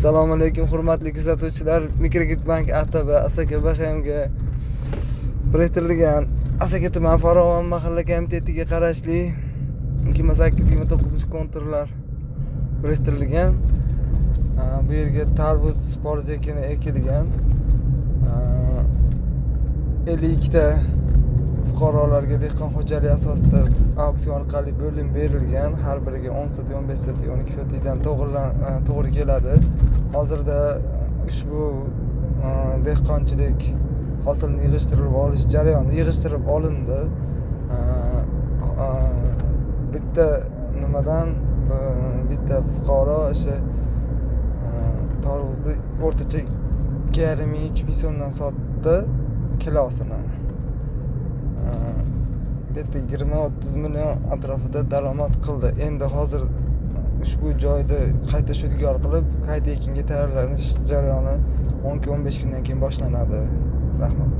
Assalomu alaykum hurmatli kuzatuvchilar. Mikrokredit bank ATB Asaka BXMga biriktirilgan Asaka tuman Farovon mahalla komitetiga qarashli 28-29 konturlar biriktirilgan. Bu yerga tarvuz poliz ekini ekilgan. 52 ta fuqarolarga dehqon xo'jaligi asosida auksion orqali bo'lim berilgan. Har biriga 10 sotiy, 15 sotiy, 12 sotiydan to'g'ri keladi. Hozirda ushbu dehqonchilik hosilni yig'ishtirib olish jarayoni yig'ishtirib olindi. Bitta fuqaro o'sha tarvuzni o'rtacha 2,5-3 so'mdan sotdi kilosini. 20-30 million atrofida daromad qildi. Endi hozir ushbu joyda qayta shudgor qilib, qayta ekinga tayyorlanish jarayoni 10-15 kundan keyin boshlanadi. Rahmat.